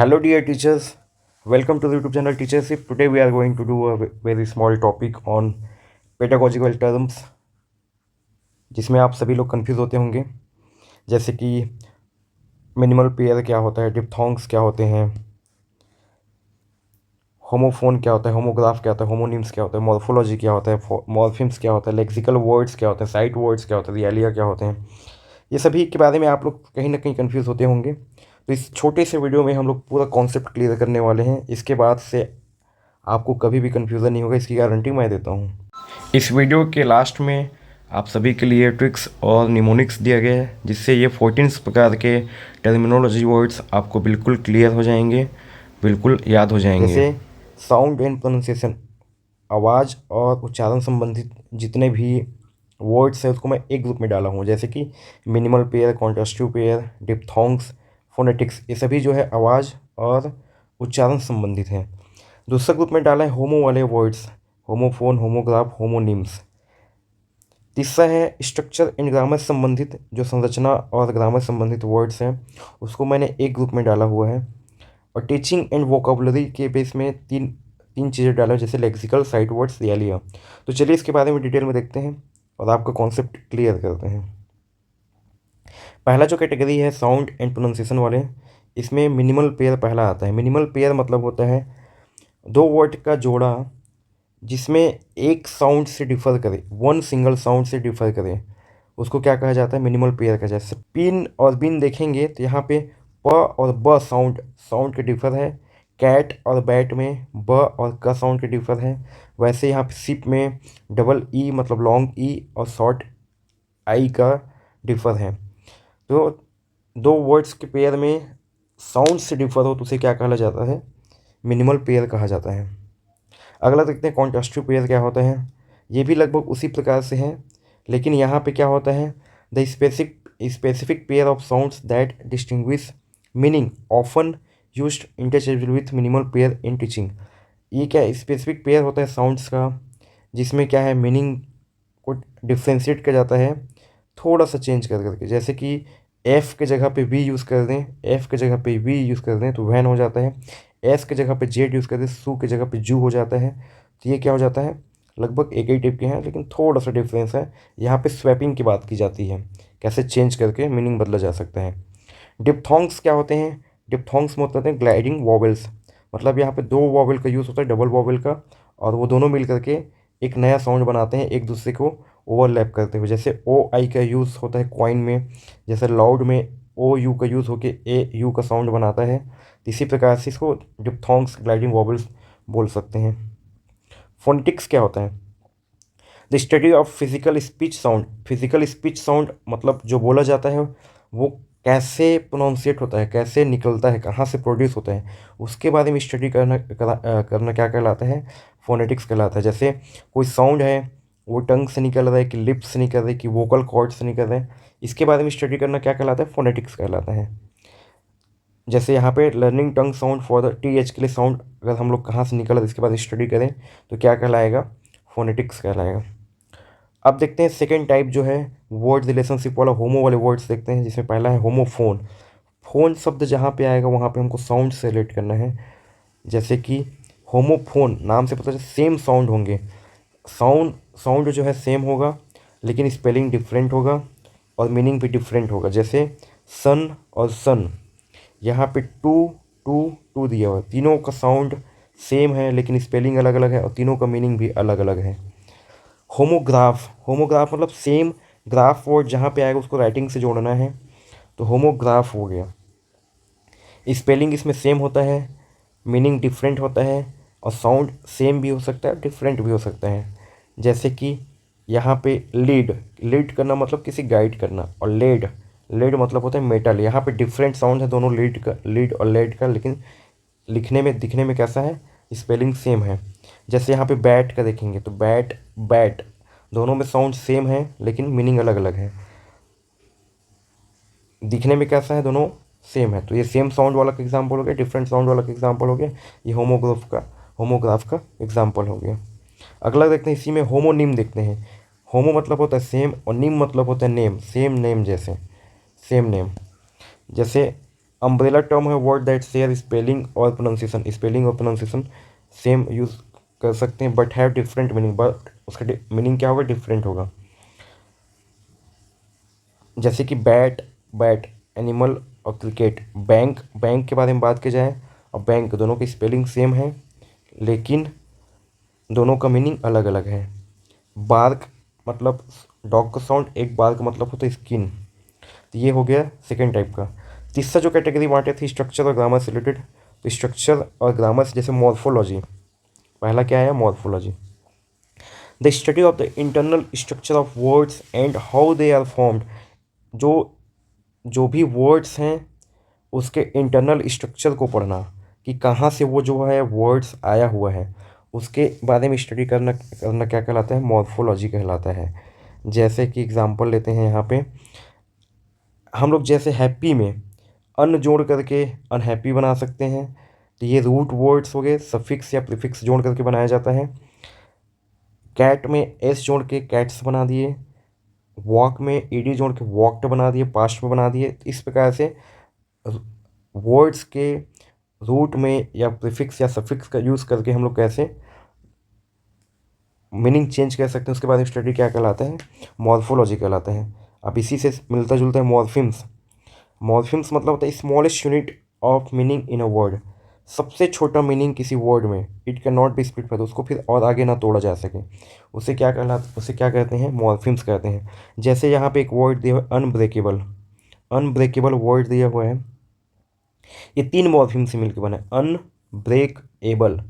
Hello, dear teachers. Welcome to the YouTube channel Teachership. Today, we are going to do a very small topic on pedagogical terms, जिसमें आप सभी लोग confuse होते होंगे, जैसे कि मिनिमल पेयर क्या होता है, डिप्थोंग्स क्या होते हैं, होमोफोन क्या होता है, होमोग्राफ क्या होता है, होमोनिम्स क्या होता है, मॉर्फोलॉजी क्या होता है, मॉर्फिम्स क्या होता है, लेक्सिकल वर्ड्स क्या होते हैं, साइट वर्ड्स क्या होते हैं, रियलिया क्या होते हैं। ये सभी के बारे में आप लोग कहीं ना कहीं कंफ्यूज होते होंगे। तो इस छोटे से वीडियो में हम लोग पूरा कॉन्सेप्ट क्लियर करने वाले हैं। इसके बाद से आपको कभी भी कन्फ्यूज़न नहीं होगा, इसकी गारंटी मैं देता हूँ। इस वीडियो के लास्ट में आप सभी के लिए ट्रिक्स और निमोनिक्स दिया गया है, जिससे ये 14 प्रकार के टर्मिनोलॉजी वर्ड्स आपको बिल्कुल क्लियर हो जाएंगे, बिल्कुल याद हो जाएंगे। जैसे साउंड एंड प्रोनाउंसिएशन, आवाज़ और उच्चारण संबंधित जितने भी वर्ड्स हैं उसको मैं एक ग्रुप में डाला हूँ, जैसे कि minimal pair, contrastive pair, diphthongs, phonetics. ये सभी जो है आवाज़ और उच्चारण संबंधित हैं। दूसरा ग्रुप में डाला है होमो वाले वर्ड्स, होमोफोन, होमोग्राफ, होमोनिम्स। तीसरा है स्ट्रक्चर एंड ग्रामर संबंधित, जो संरचना और ग्रामर संबंधित वर्ड्स हैं उसको मैंने एक ग्रुप में डाला हुआ है। और टीचिंग एंड वोकेबुलरी के बेस में तीन तीन चीज़ें डाला, जैसे लेक्सिकल, साइट वर्ड्स, रियलिया। तो चलिए इसके बारे में डिटेल में देखते हैं और आपका कॉन्सेप्ट क्लियर करते हैं। पहला जो कैटेगरी है साउंड एंड प्रोनाउंसिएशन वाले, इसमें मिनिमल पेयर पहला आता है। मिनिमल पेयर मतलब होता है दो वर्ड का जोड़ा जिसमें एक साउंड से डिफर करे, वन सिंगल साउंड से डिफर करे, उसको क्या कहा जाता है, मिनिमल पेयर का। जैसे पिन और बिन देखेंगे तो यहाँ पे प और ब साउंड साउंड के डिफर है। कैट और बैट में ब और क साउंड के डिफर है। वैसे यहाँ पे सिप में डबल ई मतलब लॉन्ग ई और शॉर्ट आई का डिफर है। तो दो वर्ड्स के पेयर में साउंड से डिफर हो तो उसे क्या कहा जाता है, मिनिमल पेयर कहा जाता है। अगला देखते हैं कॉन्ट्रास्टिव पेयर क्या होता है। ये भी लगभग उसी प्रकार से है, लेकिन यहाँ पे क्या होता है, the specific pair of sounds that distinguish meaning often used interchangeable with minimal pair in teaching. ये क्या स्पेसिफिक पेयर होता है साउंड्स का, जिसमें क्या है मीनिंग को डिफ्रेंशिएट किया जाता है थोड़ा सा चेंज कर करके। जैसे कि एफ़ के जगह पे वी यूज़ कर दें, एफ़ के जगह पे वी यूज़ कर दें तो वैन हो जाता है। एस के जगह पे जेड यूज़ कर दें, सू के जगह पे जू हो जाता है। तो ये क्या हो जाता है, लगभग एक ही टाइप के हैं, लेकिन थोड़ा सा डिफरेंस है। यहाँ पे स्वैपिंग की बात की जाती है, कैसे चेंज करके मीनिंग बदला जा सकता है। डिप्थोंग्स क्या होते हैं, डिप्थोंग्स में होते हैं ग्लाइडिंग वॉवेल्स। मतलब यहाँ पे दो वॉवेल का यूज़ होता है, डबल वॉवेल का, और वो दोनों मिल करके एक नया साउंड बनाते हैं एक दूसरे को ओवरलैप करते हुए। जैसे ओ आई का यूज़ होता है क्वाइन में, जैसे लाउड में ओ यू का यूज़ होके ए यू का साउंड बनाता है। इसी प्रकार से इसको डिप्थोंग्स ग्लाइडिंग वॉवेल्स बोल सकते हैं। फोनेटिक्स क्या होता है, the study of physical speech sound. Physical speech sound मतलब जो बोला जाता है वो कैसे प्रोनाउंसिएट होता है, कैसे निकलता है, कहाँ से प्रोड्यूस होता है, उसके बारे में स्टडी करना क्या कहलाता है, फोनेटिक्स कहलाता है। जैसे कोई साउंड है वो टंग से निकल रहा है कि लिप्स से निकल रहा है कि वोकल कॉर्ड से निकल रहा है, इसके बारे में स्टडी करना क्या कहलाता है, फोनेटिक्स कहलाता है। जैसे यहाँ पे learning tongue sound for the T H के लिए साउंड अगर हम लोग कहाँ से निकल रहा है इसके बाद स्टडी करें तो क्या कहलाएगा, फोनेटिक्स कहलाएगा। अब देखते हैं सेकेंड टाइप जो है वर्ड रिलेशनशिप वाला, होमो वाले वर्ड्स देखते हैं, जिसमें पहला है होमोफोन। फोन शब्द जहाँ पे आएगा वहाँ पे हमको साउंड से रिलेट करना है। जैसे कि होमोफोन नाम से पता चले सेम साउंड होंगे, साउंड साउंड जो है सेम होगा लेकिन स्पेलिंग डिफरेंट होगा और मीनिंग भी डिफरेंट होगा। जैसे सन और सन, यहाँ पे टू टू टू दिया हुआ है, तीनों का साउंड सेम है लेकिन स्पेलिंग अलग अलग है और तीनों का मीनिंग भी अलग अलग है। होमोग्राफ, होमोग्राफ मतलब सेम ग्राफ वर्ड जहाँ पे आएगा उसको राइटिंग से जोड़ना है, तो होमोग्राफ हो गया। स्पेलिंग इसमें सेम होता है, मीनिंग डिफरेंट होता है और साउंड सेम भी हो सकता है डिफरेंट भी हो सकता है। जैसे कि यहाँ पे लीड, लीड करना मतलब किसी गाइड करना, और लेड, लेड मतलब होता है मेटल। यहाँ पे डिफरेंट साउंड है दोनों लीड का, लीड और लेड का, लेकिन लिखने में दिखने में कैसा है, स्पेलिंग सेम है। जैसे यहाँ पे बैट का देखेंगे तो बैट बैट, दोनों में साउंड सेम है लेकिन मीनिंग अलग अलग है। दिखने में कैसा है, दोनों सेम है। तो ये सेम साउंड वाला का एग्जाम्पल हो गया, डिफरेंट साउंड वाला का एग्जाम्पल हो गया। ये होमोग्राफ का एग्जाम्पल हो गया। अगला देखते हैं, इसी में होमोनिम देखते हैं। होमो मतलब होता है सेम और निम मतलब होता है नेम, सेम नेम, जैसे सेम नेम। जैसे अम्ब्रेला टर्म है वर्ड दैट शेयर स्पेलिंग और प्रोनाउंसिएशन सेम यूज़ कर सकते हैं but have different meaning, but उसका मीनिंग क्या होगा, डिफरेंट होगा। जैसे कि बैट, बैट एनिमल, और क्रिकेट, बैंक, बैंक के बारे में बात की जाए और बैंक, दोनों की स्पेलिंग सेम है लेकिन दोनों का मीनिंग अलग अलग है। बार्क मतलब डॉग का साउंड, एक बार का मतलब होता है स्किन। तो ये हो गया सेकेंड टाइप का। तीसरा जो कैटेगरी बांटे थी स्ट्रक्चर और ग्रामर से रिलेटेड, तो स्ट्रक्चर और ग्रामर से जैसे मॉर्फोलॉजी, पहला क्या है, morphology, the study of the internal structure of words and how they are formed. जो जो भी वर्ड्स हैं उसके इंटरनल स्ट्रक्चर को पढ़ना कि कहाँ से वो जो है वर्ड्स आया हुआ है, उसके बारे में स्टडी करना करना क्या कहलाता है, मॉर्फोलॉजी कहलाता है। जैसे कि एग्जांपल लेते हैं यहाँ पे, हम लोग जैसे हैप्पी में अन जोड़ करके अनहैप्पी बना सकते हैं, तो ये रूट वर्ड्स हो गए, सफिक्स या प्रीफिक्स जोड़ करके बनाया जाता है। कैट में एस जोड़ के कैट्स बना दिए, वॉक में ईडी जोड़ के वॉकड बना दिए, पास्ट में बना दिए। इस प्रकार से वर्ड्स के रूट में या प्रीफिक्स या सफिक्स का यूज़ करके हम लोग कैसे मीनिंग चेंज कर सकते हैं, उसके बाद में स्टडी क्या कहलाता है, मॉर्फोलॉजी कहलाता है। अब इसी से मिलता जुलता है मॉर्फिम्स। मॉर्फिम्स मतलब होता है smallest unit of meaning in a word, सबसे छोटा मीनिंग किसी वर्ड में, it can not be split further, उसको फिर और आगे ना तोड़ा जा सके, उसे क्या कहते हैं, मॉर्फिम्स कहते हैं। जैसे यहाँ पे एक वर्ड दिया हुआ है अनब्रेकेबल, अनब्रेकेबल वर्ड दिया हुआ है, ये तीन मॉर्फिम से मिलकर बना है अनब्रेकेबल।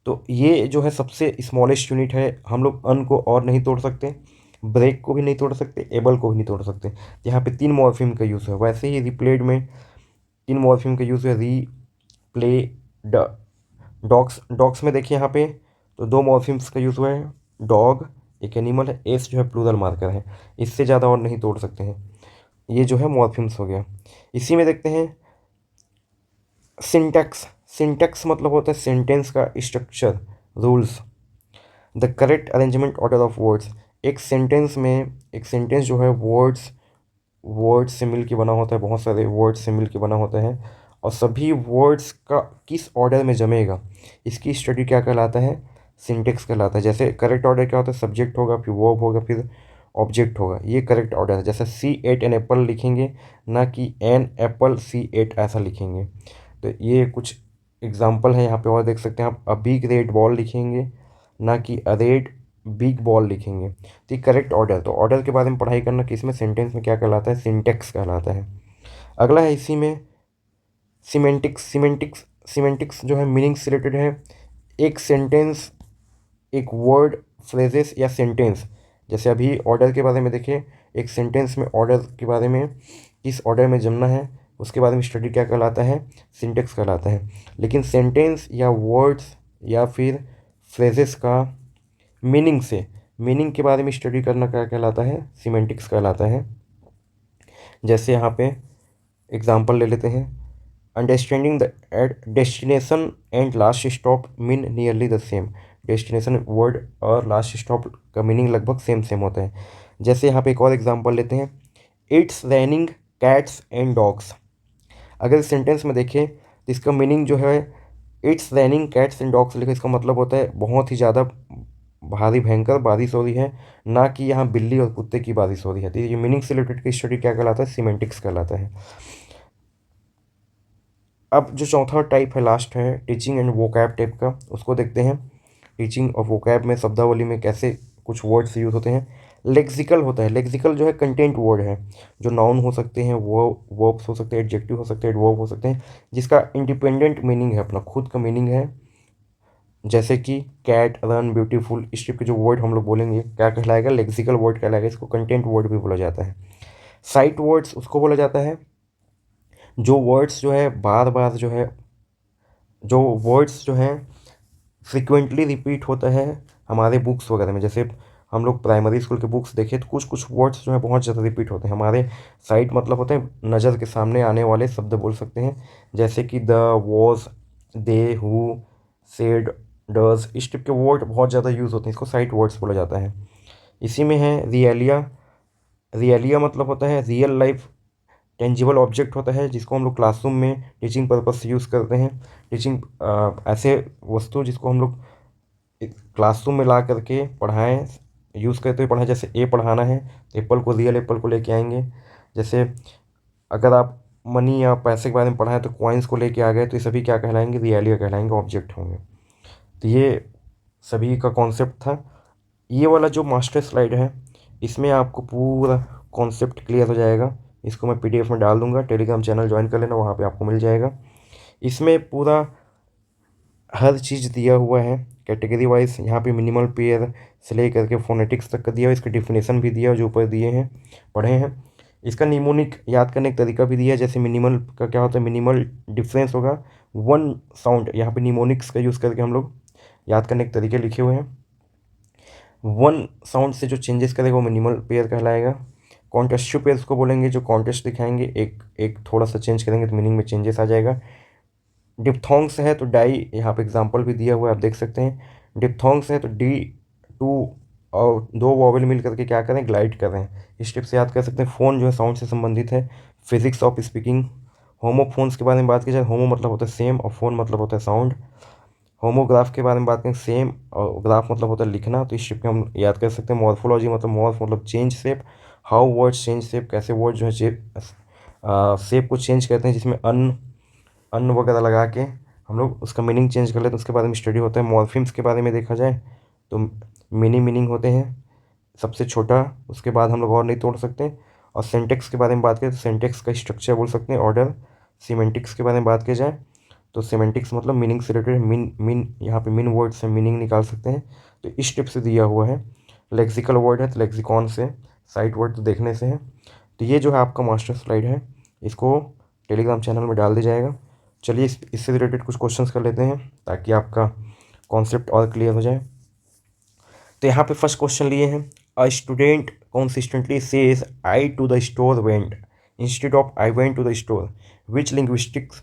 तो ये जो है सबसे स्मॉलेस्ट यूनिट है, हम लोग अन को और नहीं तोड़ सकते, ब्रेक को भी नहीं तोड़ सकते, एबल को भी नहीं तोड़ सकते। यहाँ पे तीन मॉर्फिम का यूज़ है। वैसे ही रिप्लेड में तीन मॉर्फिम का यूज़ है, री प्ले ड। डॉग्स, डॉग्स में देखिए यहाँ पे तो दो मॉर्फिम्स का यूज़ हुआ है, डॉग एक एनिमल है, एस जो है प्लूरल मार्कर है, इससे ज़्यादा और नहीं तोड़ सकते हैं। ये जो है मॉर्फिम्स हो गया। इसी में देखते हैं सिंटैक्स। सिंटैक्स मतलब होता है सेंटेंस का structure, rules, the correct arrangement order of words. एक सेंटेंस में, एक सेंटेंस जो है वर्ड्स, वर्ड्स से मिल के बना होता है, बहुत सारे वर्ड्स से मिल के बना होता है, और सभी वर्ड्स का किस ऑर्डर में जमेगा, इसकी स्टडी क्या कहलाता है, सिंटेक्स कहलाता है। जैसे करेक्ट ऑर्डर क्या होता है, सब्जेक्ट होगा, फिर वर्ब होगा, फिर ऑब्जेक्ट होगा, ये करेक्ट ऑर्डर है। जैसे सी एट एन एप्पल लिखेंगे, ना कि एन एप्पल सी एट ऐसा लिखेंगे। तो ये कुछ एग्जाम्पल है यहाँ पे, और देख सकते हैं आप, अ बिग रेड बॉल लिखेंगे, ना कि अ रेड बिग बॉल लिखेंगे। तो ये करेक्ट ऑर्डर, तो ऑर्डर के बारे में पढ़ाई करना कि इसमें सेंटेंस में क्या कहलाता है, सिंटेक्स कहलाता है। अगला है इसी में सीमेंटिक्स। सीमेंटिक्स जो है मीनिंग से रिलेटेड है। एक सेंटेंस, एक वर्ड, फ्रेजेस या सेंटेंस, जैसे अभी ऑर्डर के बारे में देखिए, एक सेंटेंस में ऑर्डर के बारे में, किस ऑर्डर में जमना है, उसके बारे में स्टडी क्या कहलाता है, सिंटेक्स कहलाता है। लेकिन सेंटेंस या वर्ड्स या फिर फ्रेजेस का मीनिंग से, मीनिंग के बारे में स्टडी करना क्या कहलाता है, सीमेंटिक्स कहलाता है। जैसे यहाँ पे एग्जांपल ले लेते हैं, understanding the destination and last stop mean nearly the same. Destination word और लास्ट स्टॉप का मीनिंग लगभग सेम सेम होता है। जैसे यहाँ पे एक और एग्जांपल लेते हैं, it's raining cats and dogs. अगर इस सेंटेंस में देखें तो इसका मीनिंग जो है, it's raining cats and dogs लिखा, इसका मतलब होता है बहुत ही ज़्यादा भारी भयंकर बारिश हो रही है, ना कि यहाँ बिल्ली और कुत्ते की बारिश हो रही है। तो ये मीनिंग से रिलेटेड की स्टडी क्या कहलाता है, सीमेंटिक्स कहलाता है। अब जो चौथा टाइप है, लास्ट है टीचिंग एंड वोकैब टाइप का, उसको देखते हैं। टीचिंग और वोकैब में शब्दावली में कैसे कुछ वर्ड्स यूज़ होते हैं। लेक्सिकल होता है, लेक्सिकल जो है कंटेंट वर्ड है, जो नाउन हो सकते हैं, वो वर्ब्स हो सकते हैं, एडजेक्टिव हो सकते हैं, एडवर्ब हो सकते हैं, जिसका इंडिपेंडेंट मीनिंग है, अपना खुद का मीनिंग है। जैसे कि कैट, रन, ब्यूटीफुल, इस टाइप के जो वर्ड हम लोग बोलेंगे क्या कहलाएगा, लेक्सिकल वर्ड कहलाएगा। इसको कंटेंट वर्ड भी बोला जाता है। साइट वर्ड्स उसको बोला जाता है जो वर्ड्स जो है बार बार जो है, जो वर्ड्स जो हैं फ्रिक्वेंटली रिपीट होता है हमारे बुक्स वगैरह में। जैसे हम लोग प्राइमरी स्कूल के बुक्स देखें तो कुछ कुछ वर्ड्स जो है बहुत ज़्यादा रिपीट होते हैं हमारे। साइट मतलब होते हैं नज़र के सामने आने वाले शब्द बोल सकते हैं, जैसे कि the, was, they, who, said, does, इस टाइप के वर्ड बहुत ज़्यादा यूज़ होते हैं, इसको साइट वर्ड्स बोला जाता है। इसी में है रियलिया। रियलिया मतलब होता है रियल लाइफ टेंजिबल ऑब्जेक्ट होता है जिसको हम लोग क्लासरूम में टीचिंग पर्पज से यूज़ करते हैं। टीचिंग ऐसे वस्तु जिसको हम लोग क्लासरूम में ला करके पढ़ाएं, यूज़ करते हुए पढ़ाएं। जैसे ए पढ़ाना है तो एप्पल को, रियल एप्पल को लेके आएंगे। जैसे अगर आप मनी या पैसे के बारे में पढ़ाएं तो कॉइन्स को लेके आ गए, तो ये सभी क्या कहलाएंगे, रियलिया कहलाएंगे, ऑब्जेक्ट होंगे। तो ये सभी का कॉन्सेप्ट था। ये वाला जो मास्टर स्लाइड है इसमें आपको पूरा कॉन्सेप्ट क्लियर हो जाएगा। इसको मैं पीडीएफ में डाल दूंगा, टेलीग्राम चैनल ज्वाइन कर लेना, वहाँ पे आपको मिल जाएगा। इसमें पूरा हर चीज़ दिया हुआ है कैटेगरी वाइज। यहाँ पे मिनिमल पेयर से लेकर के फोनेटिक्स तक का दिया हुआ, इसका डिफिनेशन भी दिया जो ऊपर दिए हैं, पढ़े हैं। इसका निमोनिक याद करने का तरीका भी दिया है। जैसे मिनिमल का क्या होता है, मिनिमल डिफरेंस होगा वन साउंड। यहाँ पे निमोनिक्स का यूज़ करके हम लोग याद करने के तरीके लिखे हुए हैं। वन साउंड से जो चेंजेस करेगा वो मिनिमल पेयर कहलाएगा। कॉन्टेस्टिव पेयर उसको बोलेंगे जो कॉन्टेस्ट दिखाएंगे, एक एक थोड़ा सा चेंज करेंगे तो मीनिंग में चेंजेस आ जाएगा। डिप्थोंग्स है तो डाई, यहाँ पे एग्जांपल भी दिया हुआ है, आप देख सकते हैं। डिप्थोंग्स है तो डी टू और दो वॉवेल मिल करके क्या करें, ग्लाइड कर रहे हैं। इस टिप से याद कर सकते हैं। फ़ोन जो है साउंड से संबंधित है। Physics of speaking. होमोफोन्स के बारे में बात की जाए, होमो मतलब होता है सेम और फोन मतलब होता है साउंड। होमोग्राफ के बारे में बात करें, सेम और ग्राफ मतलब होता है लिखना, तो इस शिप में हम याद कर सकते हैं। मॉर्फोलॉजी मतलब मॉर्फ मतलब change shape, how word change shape, कैसे वर्ड जो है शेप को चेंज करते हैं, जिसमें अन वगैरह लगा के हम लोग उसका मीनिंग चेंज कर लेते हैं, उसके बारे में स्टडी होता है। मॉर्फिम्स के बारे में देखा जाए तो मीनिंग होते हैं सबसे छोटा, उसके बाद हम लोग और नहीं तोड़ सकते। और सेंटेक्स के बारे में बात करें तो सेंटेक्स का स्ट्रक्चर बोल सकते हैं, ऑर्डर। सीमेंटिक्स के बारे में बात की जाए तो सीमेंटिक्स मतलब मीनिंग से रिलेटेड, मीन यहाँ पे मीन वर्ड से मीनिंग निकाल सकते हैं, तो इस टिप से दिया हुआ है। लेक्सिकल वर्ड है तो लेक्सिकॉन से, साइट वर्ड तो देखने से है। तो ये जो है आपका मास्टर स्लाइड है, इसको टेलीग्राम चैनल में डाल दिया जाएगा। चलिए इससे रिलेटेड कुछ क्वेश्चंस कर लेते हैं ताकि आपका कॉन्सेप्ट और क्लियर हो जाए। तो यहाँ पे फर्स्ट क्वेश्चन लिए हैं, a student consistently says I to the store went instead of I went to the store, which linguistics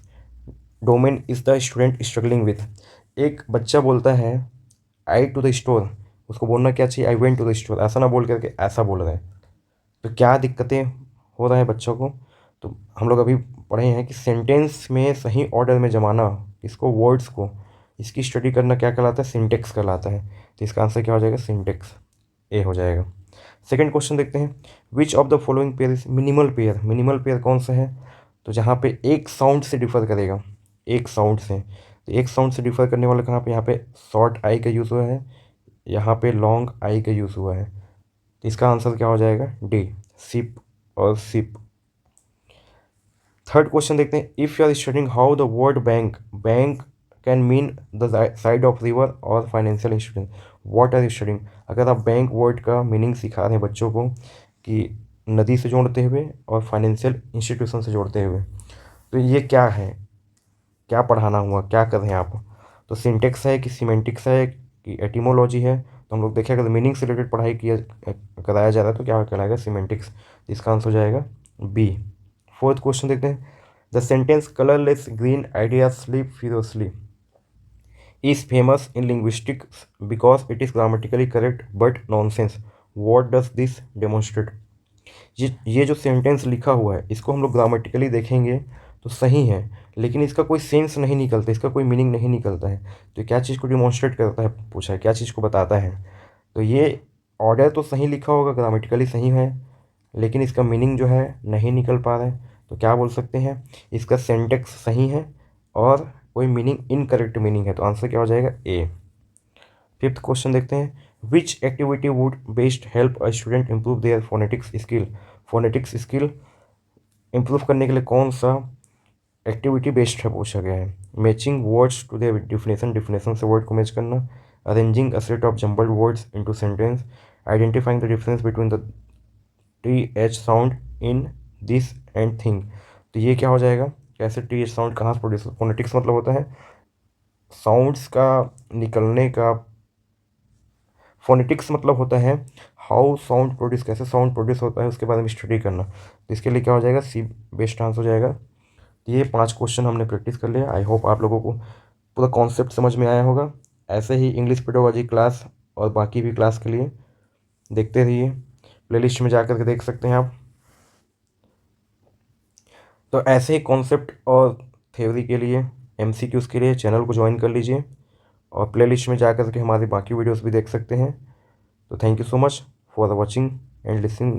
domain is the student struggling with. एक बच्चा बोलता है आई टू द स्टोर, उसको बोलना क्या चाहिए, I went to the store, ऐसा ना बोल करके ऐसा बोल रहे हैं। तो क्या दिक्कतें हो रहा है बच्चों को, तो हम लोग अभी पढ़े हैं कि सेंटेंस में सही ऑर्डर में जमाना इसको, वर्ड्स को, इसकी स्टडी करना क्या कहलाता है, सिंटेक्स कहलाता है। तो इसका आंसर क्या हो जाएगा, सिंटेक्स, ए हो जाएगा। सेकंड क्वेश्चन देखते हैं, which of the following pair is minimal pair. Minimal pair कौन सा है, तो जहाँ पे एक साउंड से डिफर करेगा, एक साउंड से। तो एक साउंड से डिफर करने वाला कहाँ पे, यहाँ पे शॉर्ट आई का यूज़ हुआ है, यहाँ पे लॉन्ग आई का यूज़ हुआ है। तो इसका आंसर क्या हो जाएगा, डी, सिप और सिप। थर्ड क्वेश्चन देखते हैं, if you are studying how the word bank, bank can mean the side of river और financial institution, what are you studying. अगर आप बैंक वर्ड का मीनिंग सिखा रहे हैं बच्चों को कि नदी से जोड़ते हुए और फाइनेंशियल इंस्टीट्यूशन से जोड़ते हुए, तो ये क्या है, क्या पढ़ाना हुआ, क्या कर रहे हैं आप। तो सिंटेक्स है कि सीमेंटिक्स है कि एटिमोलॉजी है, तो हम लोग देखें अगर मीनिंग से रिलेटेड पढ़ाई किया कराया जा रहा है तो क्या कहलाएगा, सीमेंटिक्स। इसका आंसर हो जाएगा बी। फोर्थ क्वेश्चन देखते हैं, the sentence colourless green idea sleep furiously is famous in linguistics because it is grammatically correct but nonsense. What does this demonstrate? ये जो सेंटेंस लिखा हुआ है इसको हम लोग ग्रामेटिकली देखेंगे तो सही है, लेकिन इसका कोई सेंस नहीं निकलता, इसका कोई मीनिंग नहीं निकलता है। तो क्या चीज़ को डिमॉन्स्ट्रेट करता है, पूछा है क्या चीज़ को बताता है। तो ये ऑर्डर तो सही लिखा होगा, ग्रामेटिकली सही है, लेकिन इसका मीनिंग जो है नहीं निकल पा रहा है। तो क्या बोल सकते हैं, इसका सेंटेक्स सही है और कोई मीनिंग इनकरेक्ट मीनिंग है, तो आंसर क्या हो जाएगा, ए। फिफ्थ क्वेश्चन देखते हैं, which activity would best help a student improve their phonetics skill. Phonetics skill improve करने के लिए कौन सा एक्टिविटी बेस्ड है पूछा गया है। Matching words to their definition, definition से वर्ड को मैच करना, arranging a set of jumbled words into sentence, identifying the difference between the T H sound in this and thing. तो ये क्या हो जाएगा, कैसे टी एच साउंड कहाँ से प्रोड्यूस, फोनेटिक्स मतलब होता है साउंड्स का निकलने का, फोनेटिक्स मतलब होता है हाउ साउंड प्रोड्यूस, कैसे साउंड प्रोड्यूस होता है उसके बारे में स्टडी करना। तो इसके लिए क्या हो जाएगा, सी बेस्ट आंसर हो जाएगा। ये 5 क्वेश्चन हमने प्रैक्टिस कर लिया। आई होप आप लोगों को पूरा कॉन्सेप्ट समझ में आया होगा। ऐसे ही इंग्लिश पेडागोजी क्लास और बाकी भी क्लास के लिए देखते रहिए, प्लेलिस्ट में जा कर के देख सकते हैं आप। तो ऐसे ही कॉन्सेप्ट और थ्योरी के लिए, एमसीक्यूज़ के लिए चैनल को ज्वाइन कर लीजिए और प्लेलिस्ट में जा कर के हमारी बाकी वीडियोस भी देख सकते हैं। तो thank you so much for watching and listening.